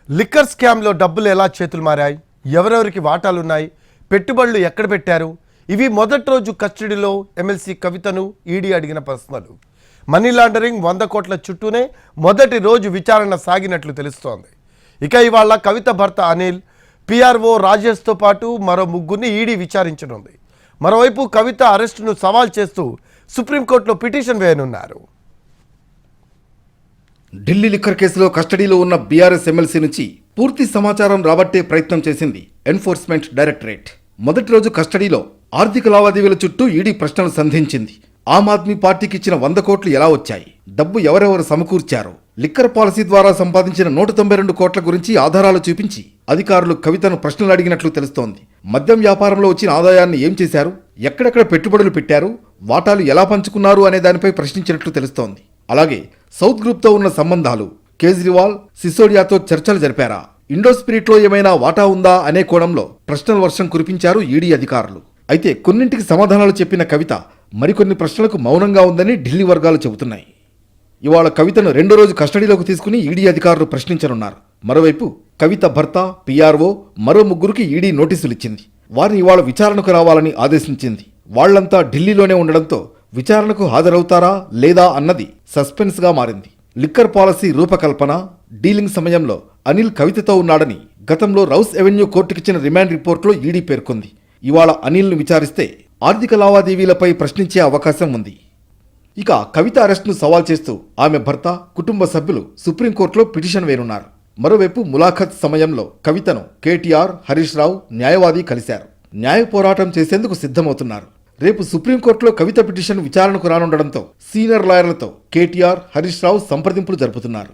Liquor స్కామ్లో డబ్బులు ఎలా చేతులు మారాయి, ఎవరెవరికి వాటాలున్నాయి, పెట్టుబడులు ఎక్కడ పెట్టారు, ఇవి మొదటి రోజు కస్టడీలో ఎమ్మెల్సీ కవితను ఈడీ అడిగిన ప్రశ్నలు. మనీ లాండరింగ్ 100 కోట్ల చుట్టూనే మొదటి రోజు విచారణ సాగినట్లు తెలుస్తోంది. ఇక ఇవాళ కవిత భర్త అనిల్, పిఆర్ఓ రాజేష్తో పాటు మరో ముగ్గురిని ఈడీ విచారించనుంది. మరోవైపు కవిత అరెస్టును సవాల్ చేస్తూ సుప్రీంకోర్టులో పిటిషన్ వేయనున్నారు. ఢిల్లీ లిక్కర్ కేసులో కస్టడీలో ఉన్న బీఆర్ఎస్ ఎమ్మెల్సీ నుంచి పూర్తి సమాచారం రాబట్టే ప్రయత్నం చేసింది ఎన్ఫోర్స్మెంట్ డైరెక్టరేట్. మొదటి రోజు కస్టడీలో ఆర్థిక లావాదేవీల చుట్టూ ఈడీ ప్రశ్నలు సంధించింది. ఆమ్ ఆద్మీ పార్టీకి ఇచ్చిన 100 కోట్లు ఎలా వచ్చాయి, డబ్బు ఎవరెవరు సమకూర్చారు, లిక్కర్ పాలసీ ద్వారా సంపాదించిన 192 కోట్ల గురించి ఆధారాలు చూపించి అధికారులు కవితను ప్రశ్నలు అడిగినట్లు తెలుస్తోంది. మద్యం వ్యాపారంలో వచ్చిన ఆదాయాన్ని ఏం చేశారు, ఎక్కడెక్కడ పెట్టుబడులు పెట్టారు, వాటాలు ఎలా పంచుకున్నారు అనే దానిపై ప్రశ్నించినట్లు తెలుస్తోంది. అలాగే సౌత్ గ్రూప్తో ఉన్న సంబంధాలు, కేజ్రీవాల్, సిసోడియాతో చర్చలు జరిపారా, ఇండోస్పిరిట్లో ఏమైనా వాటా ఉందా అనే కోణంలో ప్రశ్నల వర్షం కురిపించారు ఈడీ అధికారులు. అయితే కొన్నింటికి సమాధానాలు చెప్పిన కవిత మరికొన్ని ప్రశ్నలకు మౌనంగా ఉందని ఢిల్లీ వర్గాలు చెబుతున్నాయి. ఇవాళ కవితను రెండో రోజు కస్టడీలోకి తీసుకుని ఈడీ అధికారులు ప్రశ్నించనున్నారు. మరోవైపు కవిత భర్త, పిఆర్ఓ మరో ముగ్గురికి ఈడీ నోటీసులు ఇచ్చింది. వారిని ఇవాళ విచారణకు రావాలని ఆదేశించింది. వాళ్లంతా ఢిల్లీలోనే ఉండడంతో విచారణకు హాజరవుతారా లేదా అన్నది సస్పెన్స్గా మారింది. లిక్కర్ పాలసీ రూపకల్పన, డీలింగ్ సమయంలో అనిల్ కవితతో ఉన్నాడని గతంలో రౌస్ ఎవెన్యూ కోర్టుకిచ్చిన రిమాండ్ రిపోర్టులో ఈడీ పేర్కొంది. ఇవాళ అనిల్ను విచారిస్తే ఆర్థిక లావాదేవీలపై ప్రశ్నించే అవకాశం ఉంది. ఇక కవిత అరెస్ట్ను సవాల్ చేస్తూ ఆమె భర్త, కుటుంబ సభ్యులు సుప్రీంకోర్టులో పిటిషన్ వేయనున్నారు. మరోవైపు ములాఖత్ సమయంలో కవితను కేటీఆర్, హరీష్ రావు న్యాయవాది కలిశారు. న్యాయ పోరాటం చేసేందుకు సిద్ధమవుతున్నారు. రేపు సుప్రీంకోర్టులో కవిత పిటిషన్ విచారణకు రానుండడంతో సీనియర్ లాయర్లతో కేటీఆర్, హరీష్ రావు సంప్రదింపులు జరుపుతున్నారు.